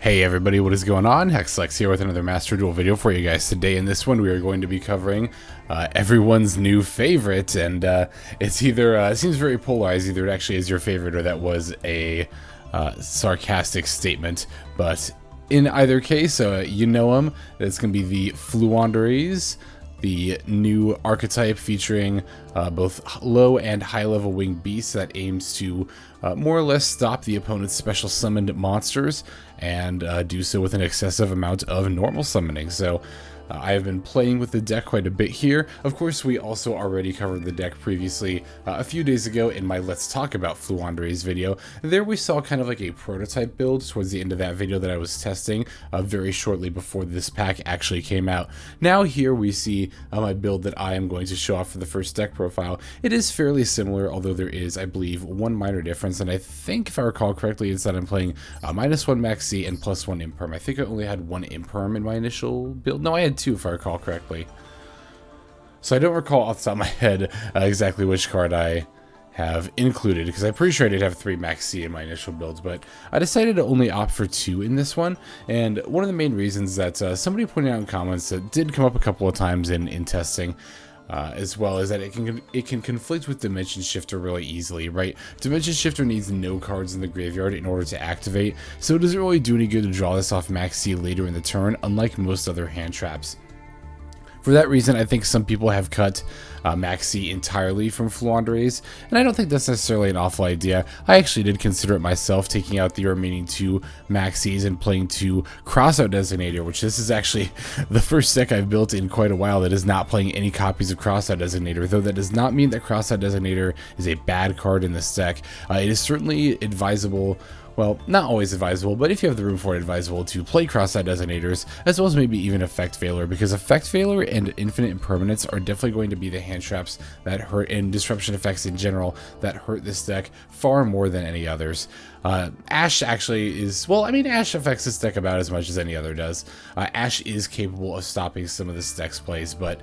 Hey everybody, what is going on? Hexlex here with another Master Duel video for you guys. Today in this one we are going to be covering everyone's new favorite, and it's either, it seems very polarized, either it actually is your favorite or that was a sarcastic statement, but in either case, you know him. It's going to be the Floowandereeze, the new archetype featuring both low and high level winged beasts that aims to more or less stop the opponent's special summoned monsters and do so with an excessive amount of normal summoning. So I have been playing with the deck quite a bit here. Of course, we also already covered the deck previously a few days ago in my Let's Talk About Floowandereeze video. There we saw kind of like a prototype build towards the end of that video that I was testing very shortly before this pack actually came out. Now here we see my build that I am going to show off for the first deck profile. It is fairly similar, although there is, I believe, one minor difference, and I think if I recall correctly, it's that I'm playing -1 Maxx and +1 Imperm. I think I only had one Imperm in my initial build. No, I had two if I recall correctly. So I don't recall off the top of my head exactly which card I have included, because I'm pretty sure I did have 3 Maxx in my initial builds, but I decided to only opt for 2 in this one. And one of the main reasons that somebody pointed out in comments that did come up a couple of times in testing, as well, is that it can conflict with Dimension Shifter really easily, right? Dimension Shifter needs no cards in the graveyard in order to activate, so it doesn't really do any good to draw this off Maxx later in the turn, unlike most other hand traps. For that reason, I think some people have cut Maxx entirely from Floowandereeze, and I don't think that's necessarily an awful idea. I actually did consider it myself, taking out the remaining 2 Maxx and playing 2 Crossout Designator, which this is actually the first deck I've built in quite a while that is not playing any copies of Crossout Designator, though that does not mean that Crossout Designator is a bad card in this deck. It is certainly advisable. Well, not always advisable, but if you have the room for it, advisable to play Crossout Designators, as well as maybe even Effect Failure, because Effect Failure and Infinite Impermanence are definitely going to be the hand traps that hurt, and disruption effects in general, that hurt this deck far more than any others. Ash actually is, well, I mean, Ash affects this deck about as much as any other does. Ash is capable of stopping some of this deck's plays, but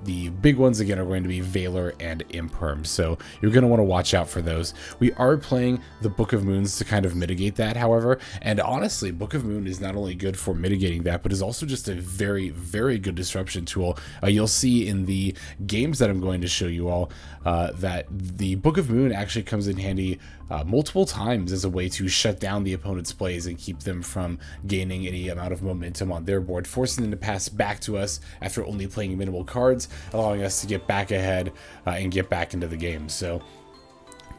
the big ones, again, are going to be Valor and Imperm, so you're going to want to watch out for those. We are playing the Book of Moons to kind of mitigate that, however, and honestly, Book of Moon is not only good for mitigating that, but is also just a very, very good disruption tool. You'll see in the games that I'm going to show you all that the Book of Moon actually comes in handy multiple times as a way to shut down the opponent's plays and keep them from gaining any amount of momentum on their board, forcing them to pass back to us after only playing minimal cards, allowing us to get back ahead and get back into the game. So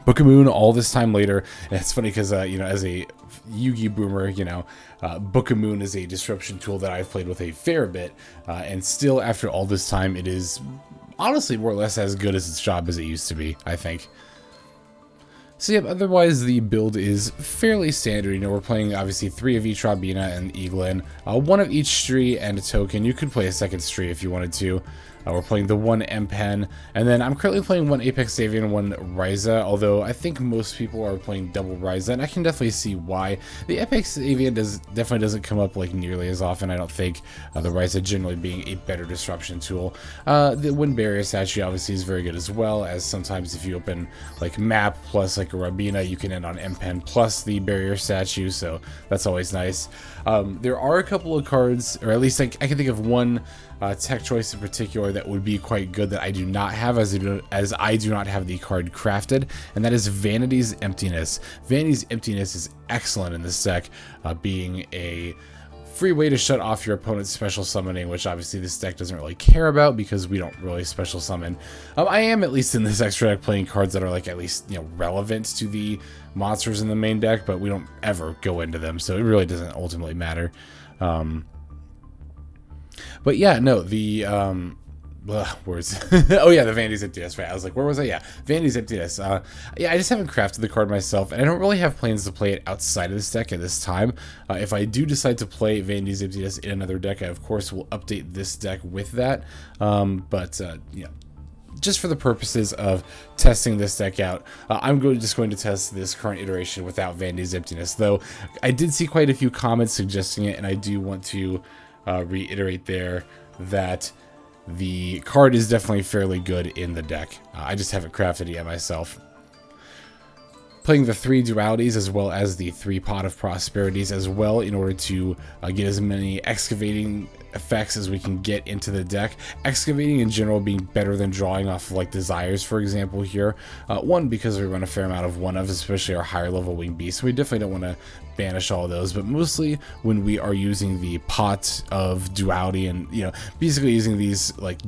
Book of Moon all this time later, and it's funny because, you know, as a Yugi boomer, you know, Book of Moon is a disruption tool that I've played with a fair bit, and still after all this time, it is honestly more or less as good as its job as it used to be, I think. So yeah, otherwise the build is fairly standard. You know, we're playing obviously 3 of each Robina and Eglen, 1 of each Stri and a Token. You could play a second Stri if you wanted to. We're playing the 1 Empen, and then I'm currently playing 1 Apex Avian and 1 Raiza, although I think most people are playing double Raiza, and I can definitely see why. The Apex Avian definitely doesn't come up like nearly as often, I don't think, the Raiza generally being a better disruption tool. The Wind Barrier statue obviously is very good as well, as sometimes if you open like map plus like a Robina, you can end on Empen plus the barrier statue, so that's always nice. There are a couple of cards, or at least I can think of one tech choice in particular that would be quite good that I do not have, as I do not have the card crafted, and that is Vanity's Emptiness. Vanity's Emptiness is excellent in this deck, being a free way to shut off your opponent's special summoning, which obviously this deck doesn't really care about because we don't really special summon. I am, at least in this extra deck, playing cards that are like at least, you know, relevant to the monsters in the main deck, but we don't ever go into them, so it really doesn't ultimately matter. But yeah, no, the words. Oh yeah, the Vanity's Emptiness, right? I was like, where was I? Yeah, Vanity's Emptiness. Yeah, I just haven't crafted the card myself, and I don't really have plans to play it outside of this deck at this time. If I do decide to play Vanity's Emptiness in another deck, I of course will update this deck with that. Yeah, just for the purposes of testing this deck out, I'm just going to test this current iteration without Vanity's Emptiness, though I did see quite a few comments suggesting it, and I do want to reiterate there that the card is definitely fairly good in the deck. I just haven't crafted it yet myself. playing the 3 dualities as well as the 3 Pot of Prosperities as well in order to get as many excavating effects as we can get into the deck. Excavating in general being better than drawing off of like desires, for example here. One, because we run a fair amount of one of, especially our higher level winged beasts, so we definitely don't want to banish all of those, but mostly when we are using the Pot of Duality and, you know, basically using these like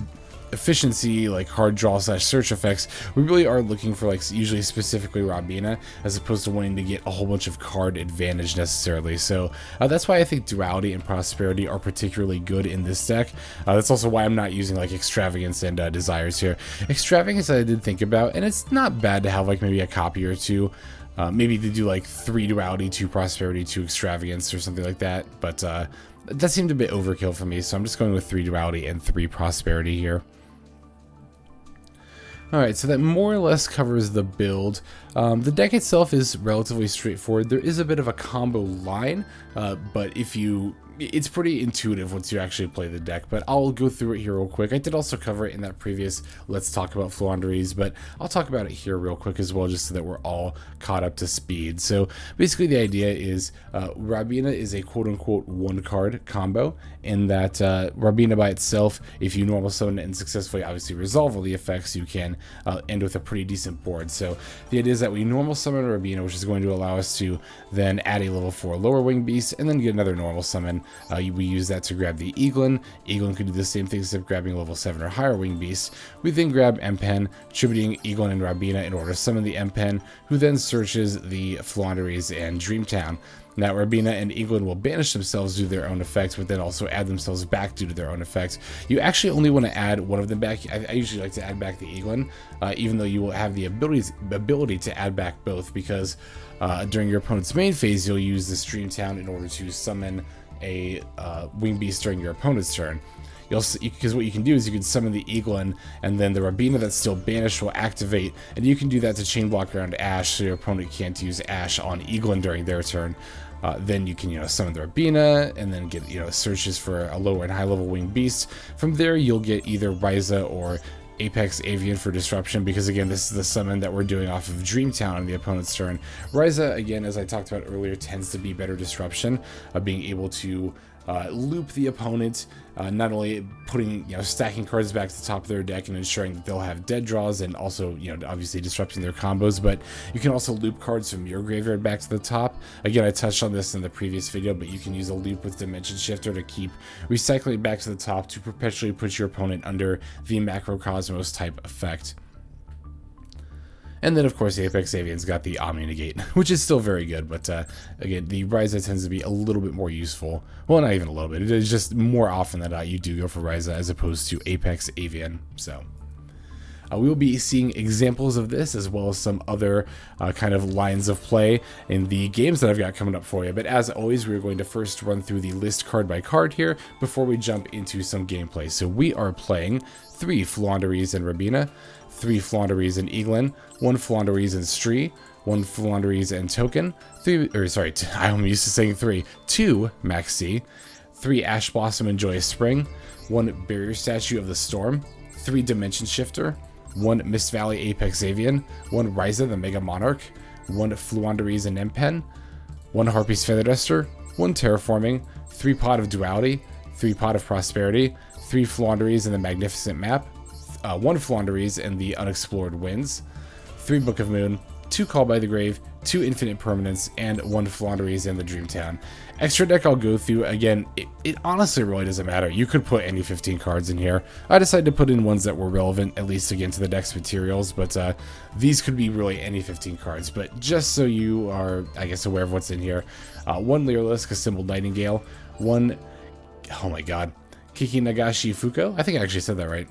efficiency, like hard draw / search effects, we really are looking for like usually specifically Robina, as opposed to wanting to get a whole bunch of card advantage necessarily. So that's why I think duality and prosperity are particularly good in this deck. That's also why I'm not using like extravagance and desires here. Extravagance I did think about, and it's not bad to have like maybe a copy or two. Maybe to do like 3 duality, 2 prosperity, 2 extravagance or something like that, but that seemed a bit overkill for me, so I'm just going with 3 duality and 3 prosperity here. Alright, so that more or less covers the build. The deck itself is relatively straightforward. There is a bit of a combo line, but it's pretty intuitive once you actually play the deck, but I'll go through it here real quick. I did also cover it in that previous Let's Talk About Floowandereeze, but I'll talk about it here real quick as well, just so that we're all caught up to speed. So basically the idea is Robina is a quote-unquote 1-card combo, in that Robina by itself, if you normal summon it and successfully obviously resolve all the effects, you can end with a pretty decent board. So the idea is that we normal summon Robina, which is going to allow us to then add a level 4 lower wing beast, and then get another normal summon. We use that to grab the Eglen. Eglen could do the same thing except grabbing level 7 or higher wing beast. We then grab Empen, tributing Eglen and Robina in order to summon the Empen, who then searches the Floowandereeze and Dreamtown. Now, Robina and Eglen will banish themselves due to their own effects, but then also add themselves back due to their own effects. You actually only want to add one of them back. I usually like to add back the Eglen, even though you will have the ability to add back both, because during your opponent's main phase, you'll use this Dreamtown in order to summon a wing beast during your opponent's turn. Because what you can do is you can summon the Eglen, and then the Robina that's still banished will activate, and you can do that to chain block around Ash, so your opponent can't use Ash on Eglen during their turn. Then you can, summon the Robina, and then get, searches for a lower and high level winged beast. From there, you'll get either Raiza or Apex Avian for disruption, because again, this is the summon that we're doing off of Dreamtown on the opponent's turn. Raiza, again, as I talked about earlier, tends to be better disruption, being able to loop the opponent, not only putting, stacking cards back to the top of their deck and ensuring that they'll have dead draws, and also, obviously disrupting their combos, but you can also loop cards from your graveyard back to the top. Again, I touched on this in the previous video, but you can use a loop with Dimension Shifter to keep recycling back to the top to perpetually put your opponent under the Macrocosmos type effect. And then, of course, the Apex Avian's got the Omni Negate, which is still very good, but again, the Raiza tends to be a little bit more useful. Well, not even a little bit. It is just more often than not you do go for Raiza as opposed to Apex Avian. So we will be seeing examples of this, as well as some other kind of lines of play in the games that I've got coming up for you. But as always, we're going to first run through the list card by card here before we jump into some gameplay. So we are playing 3 Floowandereeze and Robina, 3 Floowandereeze and Eglen, 1 Floowandereeze and Stri, 1 Floowandereeze and Toccan, 2 Maxx, 3 Ash Blossom and Joyous Spring, 1 Barrier Statue of the Storm, 3 Dimension Shifter, 1 Mist Valley Apex Avian, 1 Raiza the Mega Monarch, 1 Floowandereeze and Empen, 1 Harpie's Feather Duster, 1 Terraforming, 3 Pot of Duality, 3 Pot of Prosperity, 3 Floowandereeze and the Magnificent Map, 1 Floowandereeze and the Unexplored Winds, 3 Book of Moon, 2 Call by the Grave, 2 Infinite Impermanence, and 1 Floowandereeze and the Dreamtown. Extra deck I'll go through. Again, it honestly really doesn't matter. You could put any 15 cards in here. I decided to put in ones that were relevant, at least again to the deck's materials, but these could be really any 15 cards. But just so you are, I guess, aware of what's in here, 1 Lyrilisc, Assembled Nightingale, 1, oh my god, Kiki Nagashi Fuko, I think I actually said that right,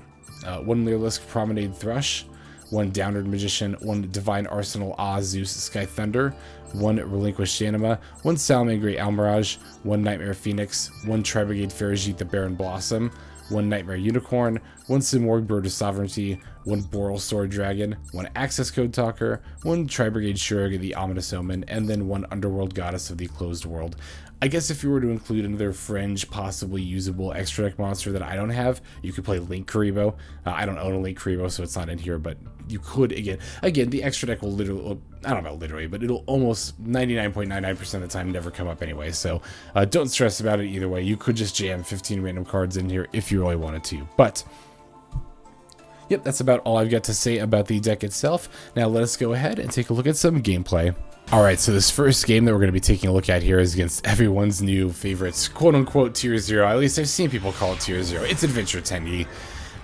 1 Lyrilisc Promenade Thrush, 1 Downward Magician, 1 Divine Arsenal Zeus Sky Thunder, 1 Relinquished Anima, 1 Salamangreat Almirage, 1 Nightmare Phoenix, 1 Tri-Brigade Ferrijit the Barren Blossom, 1 Nightmare Unicorn, 1 Simorgh Bird of Sovereignty, 1 Boral Sword Dragon, 1 Access Code Talker, 1 Tri-Brigade Shurug the Ominous Omen, and then 1 Underworld Goddess of the Closed World. I guess if you were to include another fringe, possibly usable extra deck monster that I don't have, you could play Link Karibo. I don't own a Link Karibo, so it's not in here, but you could, again, the extra deck will literally, well, I don't know literally, but it'll almost 99.99% of the time never come up anyway, so don't stress about it either way. You could just jam 15 random cards in here if you really wanted to, but yep, that's about all I've got to say about the deck itself. Now let us go ahead and take a look at some gameplay. Alright, so this first game that we're going to be taking a look at here is against everyone's new favorites, quote-unquote Tier 0. At least I've seen people call it Tier 0. It's Adventure 10E.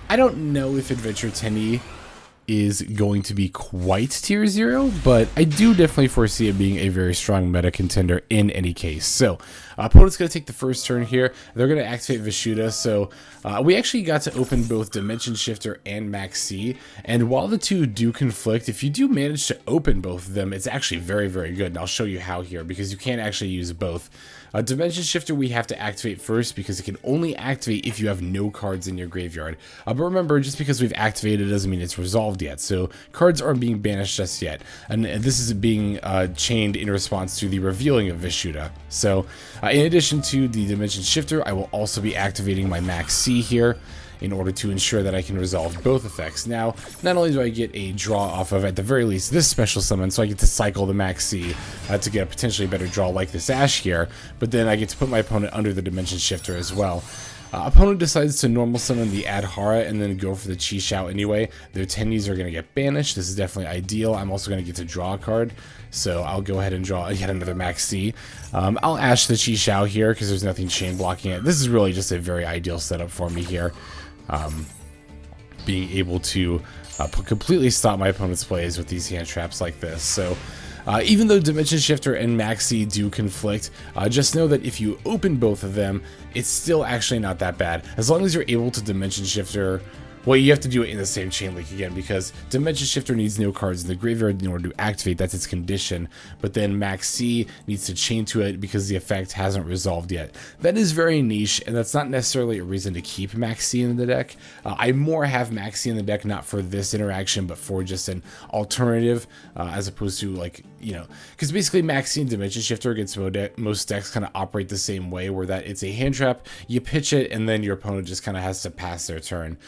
I don't know if Adventure 10E is going to be quite Tier 0, but I do definitely foresee it being a very strong meta contender in any case. So, opponent's going to take the first turn here. They're going to activate Vishuda, so we actually got to open both Dimension Shifter and Maxx, and while the two do conflict, if you do manage to open both of them, it's actually very, very good, and I'll show you how here, because you can't actually use both. Dimension Shifter we have to activate first because it can only activate if you have no cards in your graveyard. But remember, just because we've activated it doesn't mean it's resolved yet, so cards aren't being banished just yet. And this is being chained in response to the revealing of Vishuda. So, in addition to the Dimension Shifter, I will also be activating my Maxx here in order to ensure that I can resolve both effects. Now, not only do I get a draw off of, at the very least, this special summon, so I get to cycle the Maxx to get a potentially better draw like this Ash here, but then I get to put my opponent under the Dimension Shifter as well. Opponent decides to normal summon the Adhara and then go for the Chi Shao anyway. Their Tennies are going to get banished. This is definitely ideal. I'm also going to get to draw a card, so I'll go ahead and draw yet another Maxx. I'll Ash the Chi Shao here because there's nothing chain blocking it. This is really just a very ideal setup for me here. Being able to completely stop my opponent's plays with these hand traps like this. So even though Dimension Shifter and Maxx do conflict, just know that if you open both of them, it's still actually not that bad. As long as you're able to Dimension Shifter, well, you have to do it in the same chain link again, because Dimension Shifter needs no cards in the graveyard in order to activate. That's its condition. But then Maxx needs to chain to it because the effect hasn't resolved yet. That is very niche, and that's not necessarily a reason to keep Maxx in the deck. I more have Maxx in the deck not for this interaction, but for just an alternative, as opposed to, like, you know, because basically Maxx and Dimension Shifter against most decks kind of operate the same way, where that it's a hand trap, you pitch it, and then your opponent just kind of has to pass their turn.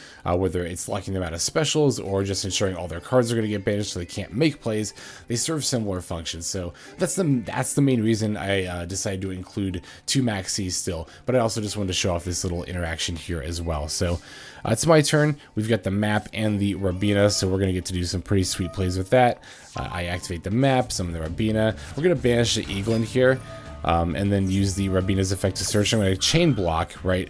Whether it's locking them out of specials or just ensuring all their cards are going to get banished so they can't make plays, they serve similar functions. So that's the main reason I decided to include two Maxx still, but I also just wanted to show off this little interaction here as well. So it's my turn. We've got the map and the Robina, so we're going to get to do some pretty sweet plays with that. I activate the map, summon the Robina. We're going to banish the Eglen here. And then use the Robina's effect to search. I'm going to chain block, right,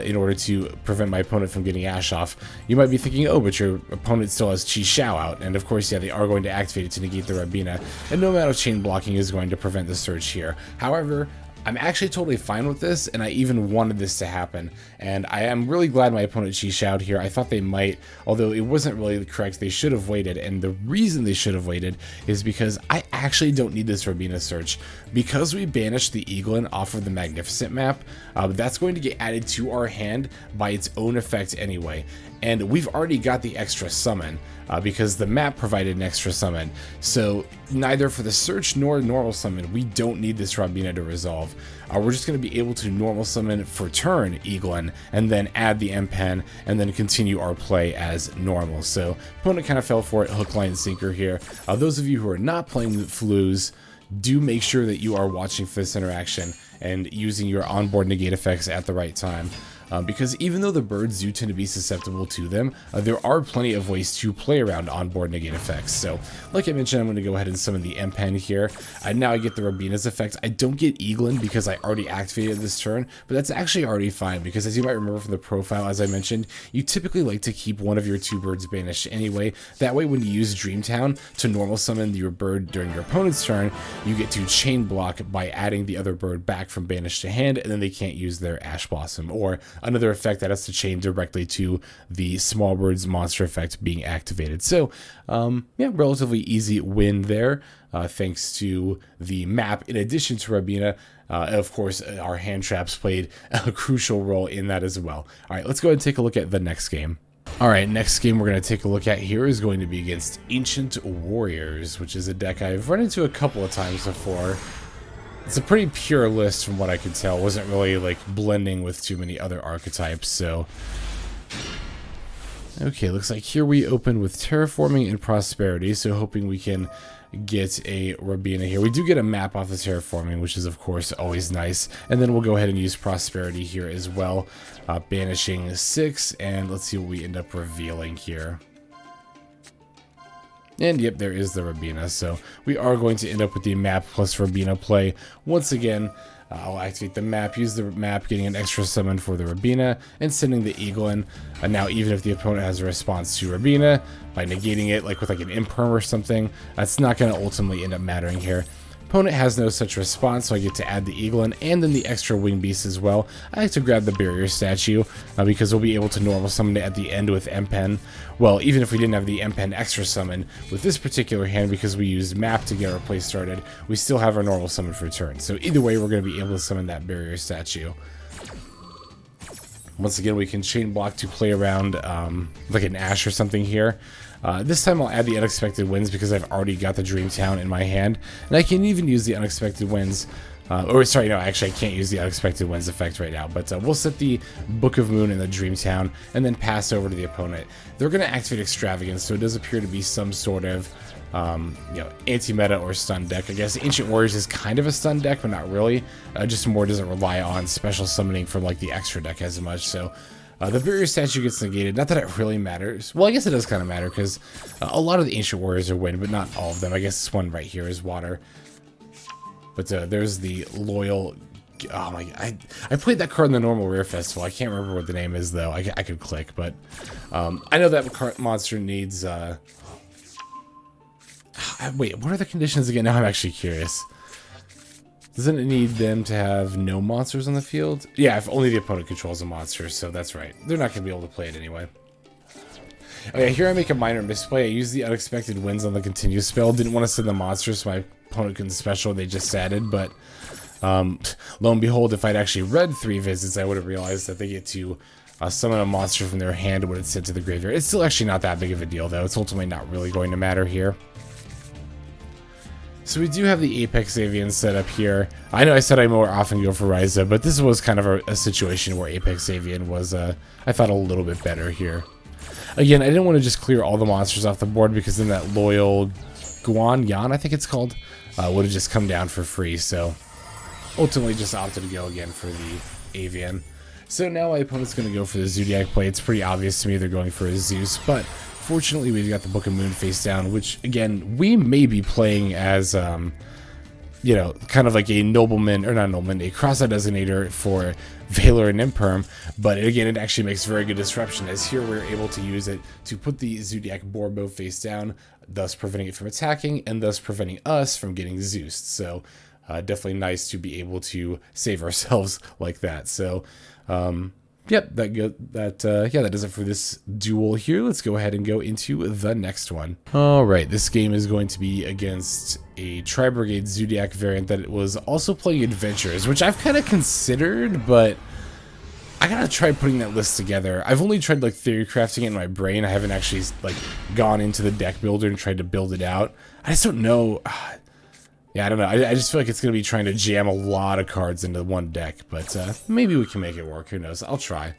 in order to prevent my opponent from getting Ash off. You might be thinking, oh, but your opponent still has Chi Shao out. And of course, yeah, they are going to activate it to negate the Robina. And no amount of chain blocking is going to prevent the search here. However, I'm actually totally fine with this, and I even wanted this to happen, and I am really glad my opponent Chi Shao'd here. I thought they might, although it wasn't really correct. They should have waited, and the reason they should have waited is because I actually don't need this Robina search. Because we banished the Eglen off of the Magnificent Map, that's going to get added to our hand by its own effect anyway, and we've already got the extra summon. Because the map provided an extra summon. So neither for the search nor normal summon, we don't need this Robina to resolve. We're just going to be able to normal summon for turn Eglen, and then add the Empen, and then continue our play as normal. So opponent kind of fell for it, hook, line, and sinker here. Those of you who are not playing the Floos, do make sure that you are watching for this interaction and using your onboard negate effects at the right time. Because even though the birds do tend to be susceptible to them, there are plenty of ways to play around onboard negate effects. So, like I mentioned, I'm going to go ahead and summon the Empen here. Now I get the Robina's effect. I don't get Eglen because I already activated this turn, but that's actually already fine because, as you might remember from the profile, as I mentioned, you typically like to keep one of your two birds banished anyway. That way, when you use Dreamtown to normal summon your bird during your opponent's turn, you get to chain block by adding the other bird back from banished to hand, and then they can't use their Ash Blossom or another effect that has to chain directly to the small bird's monster effect being activated. So yeah, relatively easy win there, thanks to the map in addition to Robina. Of course, our hand traps played a crucial role in that as well. All right, let's go ahead and take a look at the next game. All right, next game we're going to take a look at here is going to be against Ancient Warriors, which is a deck I've run into a couple of times before. It's a pretty pure list from what I could tell. It wasn't really like blending with too many other archetypes, so... Okay, looks like here we open with Terraforming and Prosperity, so hoping we can get a Robina here. We do get a map off the Terraforming, which is of course always nice. And then we'll go ahead and use Prosperity here as well, banishing 6, and let's see what we end up revealing here. And yep, there is the Robina, so we are going to end up with the map plus Robina play. Once again, I'll activate the map, use the map, getting an extra summon for the Robina, and sending the Eglen. Now, even if the opponent has a response to Robina, by negating it, like with like an Imperm or something, that's not going to ultimately end up mattering here. Opponent has no such response, so I get to add the Eglen and then the extra Wing Beast as well. I like to grab the Barrier statue because we'll be able to normal summon it at the end with Empen. Well, even if we didn't have the Empen extra summon, with this particular hand, because we used map to get our play started, we still have our normal summon for turn. So either way, we're going to be able to summon that Barrier statue. Once again, we can chain block to play around like an Ash or something here. This time I'll add the Unexpected Winds because I've already got the Dream Town in my hand. And I can even use the Unexpected Winds. Or sorry, no, actually I can't use the Unexpected Winds effect right now. But we'll set the Book of Moon in the Dream Town and then pass over to the opponent. They're going to activate Extravagance, so it does appear to be some sort of anti-meta or stun deck. I guess Ancient Warriors is kind of a stun deck, but not really. Just more doesn't rely on special summoning from like the extra deck as much. So the Barrier statue gets negated. Not that it really matters. Well, I guess it does kind of matter because a lot of the Ancient Warriors are wind, but not all of them. I guess this one right here is water. But there's the Loyal. Oh my god, I played that card in the normal Rare Festival. I can't remember what the name is though. I could click, but I know that monster needs. Wait, what are the conditions again? Now I'm actually curious. Doesn't it need them to have no monsters on the field? Yeah, if only the opponent controls a monster, so that's right. They're not going to be able to play it anyway. Okay, here I make a minor misplay. I use the Unexpected Winds on the Continue spell. Didn't want to send the monsters so my opponent couldn't special. They just added, but lo and behold, if I'd actually read 3 visits, I would have realized that they get to summon a monster from their hand when it's sent to the graveyard. It's still actually not that big of a deal, though. It's ultimately not really going to matter here. So we do have the Apex Avian set up here. I know I said I more often go for Raiza, but this was kind of a situation where Apex Avian was, I thought, a little bit better here. Again, I didn't want to just clear all the monsters off the board because then that Loyal Yan, I think it's called, would have just come down for free. So ultimately just opted to go again for the Avian. So now my opponent's going to go for the Zodiac play. It's pretty obvious to me they're going for a Zeus, but fortunately we've got the Book of Moon face down, which again, we may be playing as, you know, kind of like a nobleman, or not nobleman, a cross-out designator for Valor and Imperm, but again, it actually makes very good disruption, as here we're able to use it to put the Zodiac Borbo face down, thus preventing it from attacking, and thus preventing us from getting Zeused. So definitely nice to be able to save ourselves like that. So yep, that does it for this duel here. Let's go ahead and go into the next one. All right, this game is going to be against a Brigade Zodiac variant that was also playing Adventures, which I've kind of considered, but I gotta try putting that list together. I've only tried like theory crafting it in my brain. I haven't actually like gone into the deck builder and tried to build it out. I just don't know. Yeah, I don't know. I just feel like it's going to be trying to jam a lot of cards into one deck, but maybe we can make it work. Who knows? I'll try.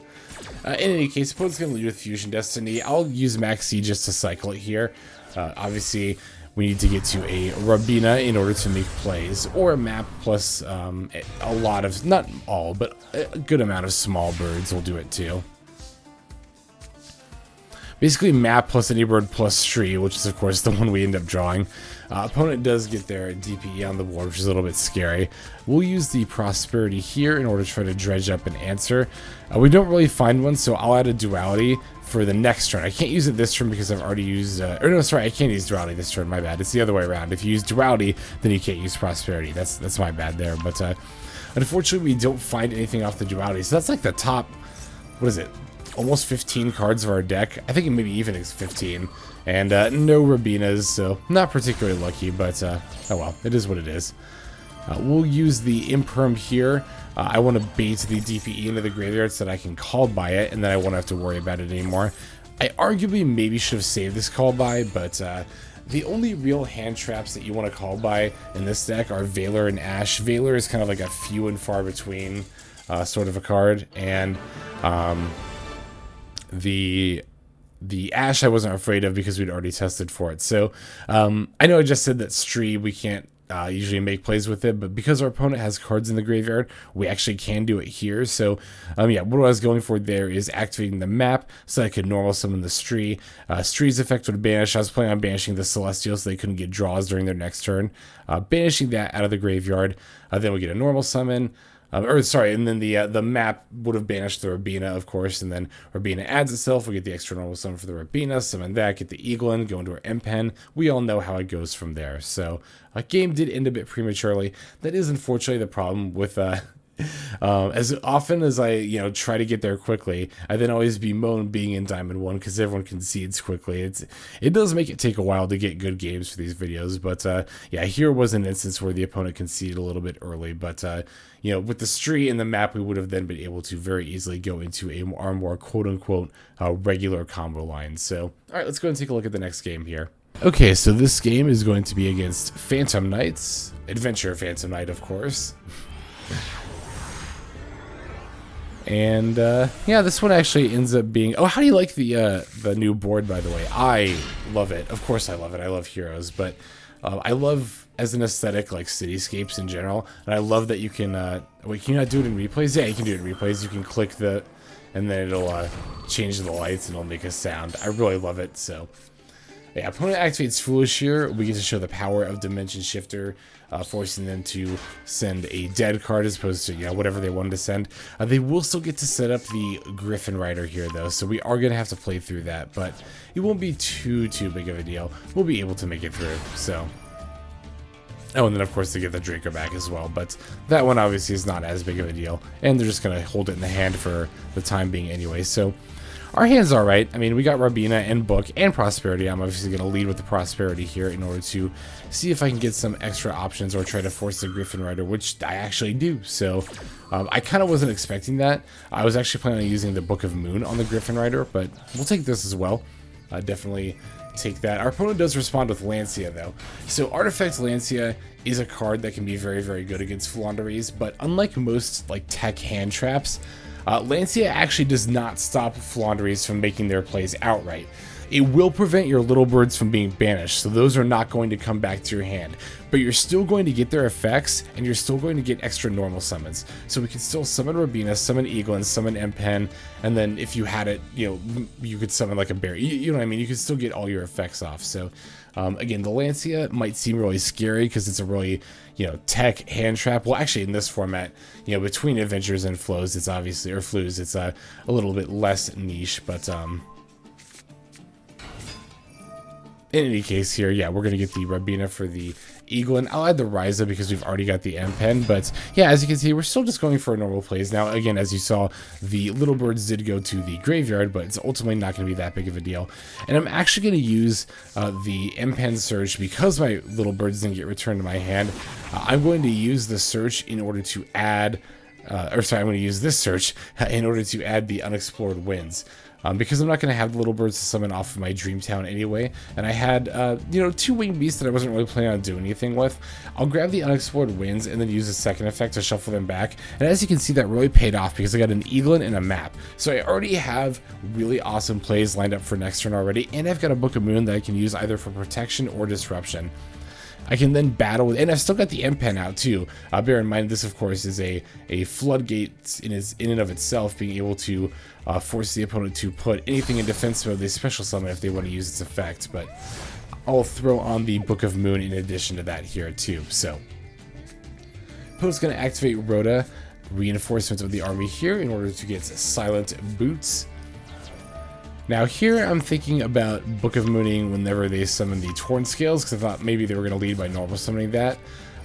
In any case, opponent's going to lead with Fusion Destiny. I'll use Maxx just to cycle it here. Obviously, we need to get to a Robina in order to make plays, or a map plus a lot of, not all, but a good amount of small birds will do it too. Basically, map plus any bird plus Stri, which is of course the one we end up drawing. Opponent does get their DPE on the board, which is a little bit scary. We'll use the Prosperity here in order to try to dredge up an answer. We don't really find one, so I'll add a Duality for the next turn. I can't use it this turn because I've already used, or no, sorry, I can't use Duality this turn, my bad. It's the other way around. If you use Duality, then you can't use Prosperity. That's my bad there, but unfortunately we don't find anything off the Duality, so that's like the top, what is it? Almost 15 cards of our deck. I think maybe even it's 15. And no Robinas, so not particularly lucky, but oh well, it is what it is. We'll use the Imperm here. I want to bait the DPE into the graveyard so that I can call by it, and then I won't have to worry about it anymore. I arguably maybe should have saved this call by, but The only real hand traps that you want to call by in this deck are Valor and Ash. Valor is kind of like a few and far between sort of a card, and the Ash I wasn't afraid of because we'd already tested for it. So I know I just said that Stri we can't usually make plays with it, but because our opponent has cards in the graveyard, we actually can do it here. So yeah, what I was going for there is activating the map so I could normal summon the Stri. Stri's effect would banish. I was planning on banishing the Celestial so they couldn't get draws during their next turn. Banishing that out of the graveyard, then we get a normal summon. And then the map would have banished the Robina, of course, and then Robina adds itself. We get the extra normal summon for the Robina, summon that, get the Eglen, go into our Empen. We all know how it goes from there. So, game did end a bit prematurely. That is unfortunately the problem with as often as I try to get there quickly, I then always bemoan being in Diamond 1 because everyone concedes quickly. It does make it take a while to get good games for these videos, but yeah, here was an instance where the opponent conceded a little bit early, but with the Stri and the map, we would have then been able to very easily go into our more quote-unquote regular combo line. So, alright, let's go and take a look at the next game here. Okay, so this game is going to be against Phantom Knights, Adventure Phantom Knight, of course. And yeah, this one actually ends up being... Oh, how do you like the new board, by the way? I love it. Of course I love it. I love Heroes, but I love, as an aesthetic, like cityscapes in general. And I love that you can... wait, can you not do it in replays? Yeah, you can do it in replays. You can click and then it'll change the lights and it'll make a sound. I really love it, so... Yeah, opponent activates Foolish here. We get to show the power of Dimension Shifter, forcing them to send a dead card as opposed to whatever they wanted to send. They will still get to set up the Griffin Rider here though, so we are gonna have to play through that, but it won't be too big of a deal. We'll be able to make it through. So, oh, and then of course they get the Draco back as well, but that one obviously is not as big of a deal, and they're just gonna hold it in the hand for the time being anyway. So. Our hand's alright. I mean, we got Robina and Book and Prosperity. I'm obviously going to lead with the Prosperity here in order to see if I can get some extra options or try to force the Griffin Rider, which I actually do. So, I kind of wasn't expecting that. I was actually planning on using the Book of Moon on the Griffin Rider, but we'll take this as well. Definitely take that. Our opponent does respond with Lancia, though. So, Artifact Lancia is a card that can be very good against Floowandereeze, but unlike most tech hand traps, Lancia actually does not stop Floowandereeze from making their plays outright. It will prevent your little birds from being banished, so those are not going to come back to your hand. But you're still going to get their effects, and you're still going to get extra normal summons. So we can still summon Robina, summon Eglen, summon Empen, and then if you had it, you could summon like a bear. You know what I mean? You can still get all your effects off. So again, the Lancia might seem really scary because it's a really, tech hand trap. Well, actually in this format, between Adventures and Flows, it's obviously, or Flues, it's a little bit less niche, but in any case here, yeah, we're going to get the Robina for the Eglen. I'll add the Raiza because we've already got the Empen, but yeah, as you can see, we're still just going for normal plays. Now, again, as you saw, the little birds did go to the graveyard, but it's ultimately not going to be that big of a deal. And I'm actually going to use the Empen Search because my little birds didn't get returned to my hand. I'm going to use the search in order to add, I'm going to use this search in order to add the Unexplored Winds. Because I'm not going to have the little birds to summon off of my Dreamtown anyway, and I had, two winged beasts that I wasn't really planning on doing anything with. I'll grab the Unexplored Winds and then use a second effect to shuffle them back, and as you can see, that really paid off because I got an Eglen and a map. So I already have really awesome plays lined up for next turn already, and I've got a Book of Moon that I can use either for protection or disruption. I can then battle with, and I've still got the Empen out too. Bear in mind, this of course is a floodgate in and of itself, being able to force the opponent to put anything in defense mode. They special summon if they want to use its effect, but I'll throw on the Book of Moon in addition to that here too. So, opponent's going to activate Rhoda, reinforcement of the army here in order to get Silent Boots. Now here I'm thinking about Book of Mooning whenever they summon the Torn Scales, because I thought maybe they were going to lead by normal summoning that.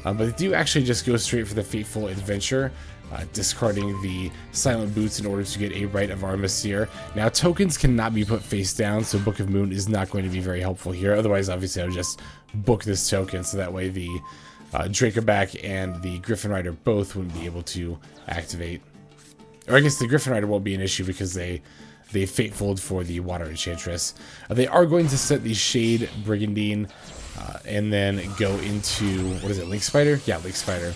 But they do actually just go straight for the Fateful Adventure, discarding the Silent Boots in order to get a Rite of Armistice. Now tokens cannot be put face down, so Book of Moon is not going to be very helpful here. Otherwise, obviously, I would just book this token, so that way the Dracoback and the Griffin Rider both wouldn't be able to activate. Or I guess the Griffin Rider won't be an issue because they the Fatefold for the Water Enchantress. They are going to set the Shade Brigandine and then go into, what is it, Link Spider? Yeah, Link Spider.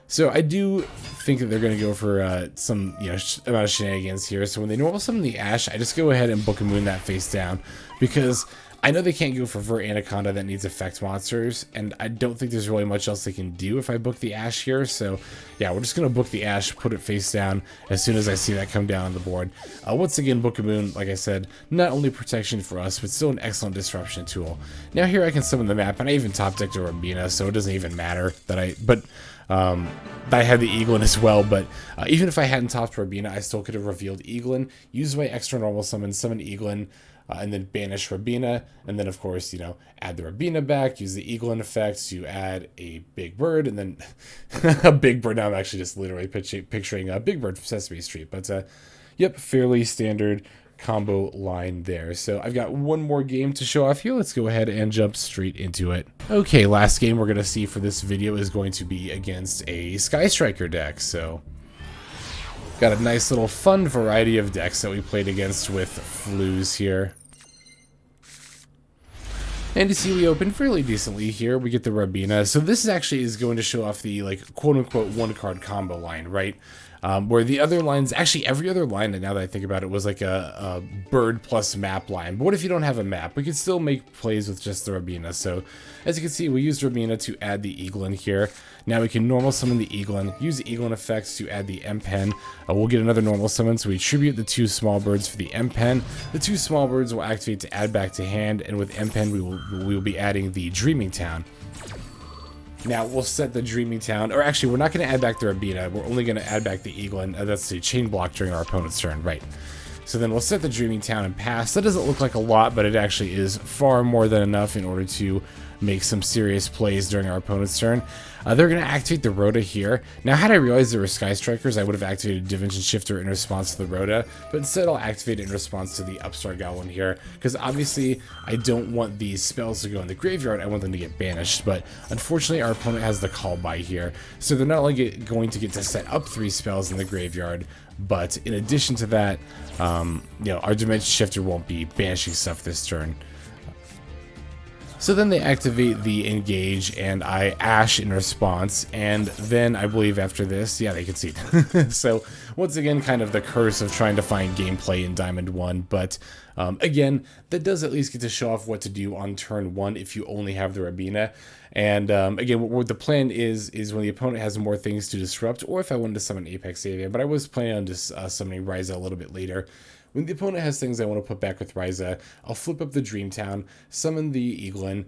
So I do think that they're going to go for some, amount of shenanigans here. So when they normal summon the Ash, I just go ahead and Book of Moon that face down, because I know they can't go for Vert Anaconda that needs effect monsters, and I don't think there's really much else they can do if I book the Ash here. So yeah, we're just going to book the Ash, put it face down as soon as I see that come down on the board. Once again, Book of Moon, like I said, not only protection for us, but still an excellent disruption tool. Now here I can summon the map, and I even top decked a Robina, so it doesn't even matter that I had the Eglen as well, but even if I hadn't topped Robina, I still could have revealed Eglen, used my extra normal summon Eglen, and then banish Robina, and then of course, add the Robina back, use the Eglen effect to add a big bird, and then a big bird. Now I'm actually just literally picturing a big bird from Sesame Street, but yep, fairly standard combo line there. So I've got one more game to show off here. Let's go ahead and jump straight into it. Okay, last game we're going to see for this video is going to be against a Skystriker deck. So got a nice little fun variety of decks that we played against with Floos here. And you see we open fairly decently here. We get the Robina. So this actually is going to show off the quote-unquote one-card combo line, right? Where the other lines, actually every other line, and now that I think about it, was like a bird plus map line. But what if you don't have a map? We could still make plays with just the Robina. So as you can see, we used Robina to add the Eglen here. Now we can normal summon the Eglen, use the Eglen effects to add the Empen. We'll get another normal summon, so we tribute the 2 small birds for the Empen. The 2 small birds will activate to add back to hand, and with Empen we will be adding the Dreaming Town. Now we'll set the Dreaming Town, or actually we're not going to add back the Robina, we're only going to add back the Eglen. That's the chain block during our opponent's turn, right? So then we'll set the Dreaming Town and pass. That doesn't look like a lot, but it actually is far more than enough in order to make some serious plays during our opponent's turn. They're going to activate the Rhoda here. Now, had I realized there were Skystrikers, I would have activated Dimension Shifter in response to the Rhoda, but instead I'll activate it in response to the Upstart Goblin here, because obviously I don't want these spells to go in the graveyard, I want them to get banished, but unfortunately our opponent has the Call By here, so they're not only going to get to set up 3 spells in the graveyard, but in addition to that, our Dimension Shifter won't be banishing stuff this turn. So then they activate the Engage, and I Ash in response, and then I believe after this, yeah, they concede. So once again, kind of the curse of trying to find gameplay in Diamond 1, but again, that does at least get to show off what to do on turn 1 if you only have the Robina. And again, what the plan is when the opponent has more things to disrupt, or if I wanted to summon Apex Avian, but I was planning on just summoning Raiza a little bit later. When the opponent has things I want to put back with Raiza, I'll flip up the Dream Town, summon the Eglen,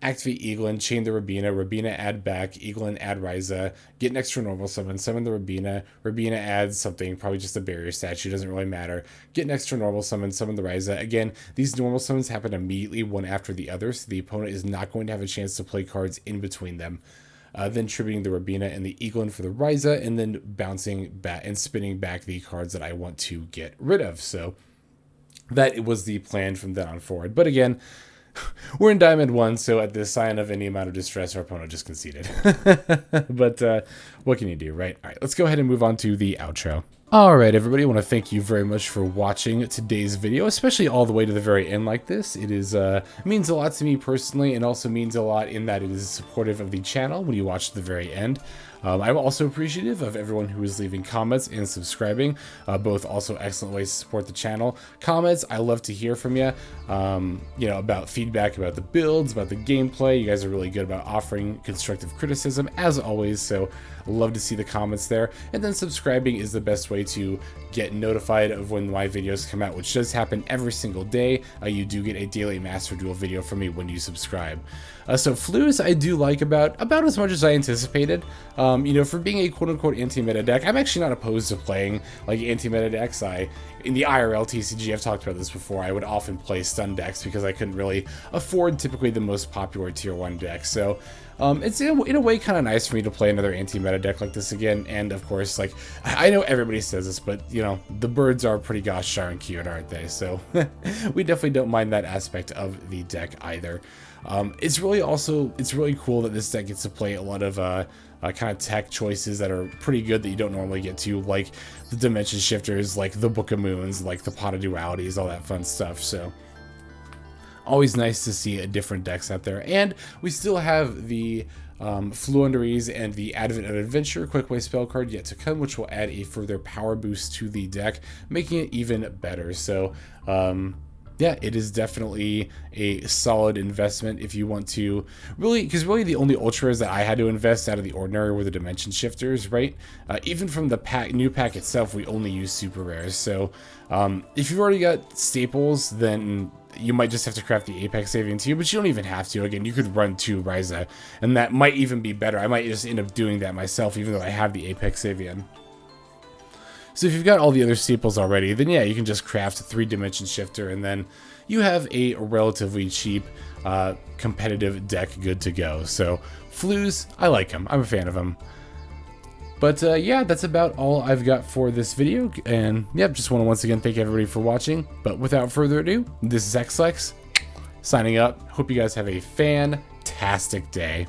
activate Eglen, chain the Robina, Robina add back, Eglen add Raiza, get an extra normal summon the Robina, Robina adds something, probably just a barrier statue, doesn't really matter, get an extra normal summon the Raiza. Again, these normal summons happen immediately one after the other, so the opponent is not going to have a chance to play cards in between them. Then tributing the Robina and the Eglen for the Raiza, and then bouncing back and spinning back the cards that I want to get rid of. So that was the plan from then on forward. But again, we're in Diamond 1, so at the sign of any amount of distress, our opponent just conceded. But what can you do, right? All right, let's go ahead and move on to the outro. Alright everybody, I want to thank you very much for watching today's video, especially all the way to the very end like this. It is means a lot to me personally, and also means a lot in that it is supportive of the channel when you watch to the very end. I'm also appreciative of everyone who is leaving comments and subscribing, both also excellent ways to support the channel. Comments, I love to hear from you, about feedback about the builds, about the gameplay. You guys are really good about offering constructive criticism, as always, so I love to see the comments there. And then subscribing is the best way to get notified of when my videos come out, which does happen every single day. You do get a daily Master Duel video from me when you subscribe. So Floos I do like about as much as I anticipated. For being a quote-unquote anti-meta deck, I'm actually not opposed to playing like anti-meta decks. In the IRL TCG, I've talked about this before, I would often play stun decks because I couldn't really afford typically the most popular tier 1 decks. So it's in a way kind of nice for me to play another anti-meta deck like this again. And of course, like, I know everybody says this, but the birds are pretty gosh darn cute, aren't they? So we definitely don't mind that aspect of the deck either. It's really cool that this deck gets to play a lot of kind of tech choices that are pretty good that you don't normally get to, like the Dimension Shifters, like the Book of Moons, like the Pot of Dualities, all that fun stuff. So always nice to see different decks out there. And we still have the Floowandereeze and the Advent of Adventure Quick Way spell card yet to come, which will add a further power boost to the deck, making it even better. So yeah, it is definitely a solid investment if you want to really, because really the only ultras that I had to invest out of the ordinary were the Dimension Shifters, right? Even from the new pack itself, we only use super rares. So if you've already got staples, then you might just have to craft the Apex Avian too, but you don't even have to. Again, you could run 2 Raiza, and that might even be better. I might just end up doing that myself, even though I have the Apex Avian. So if you've got all the other staples already, then yeah, you can just craft a 3-dimension shifter, and then you have a relatively cheap, competitive deck good to go. So Floos, I like him. I'm a fan of him. But yeah, that's about all I've got for this video. And yep, just want to once again thank everybody for watching. But without further ado, this is Xlex signing up. Hope you guys have a fantastic day.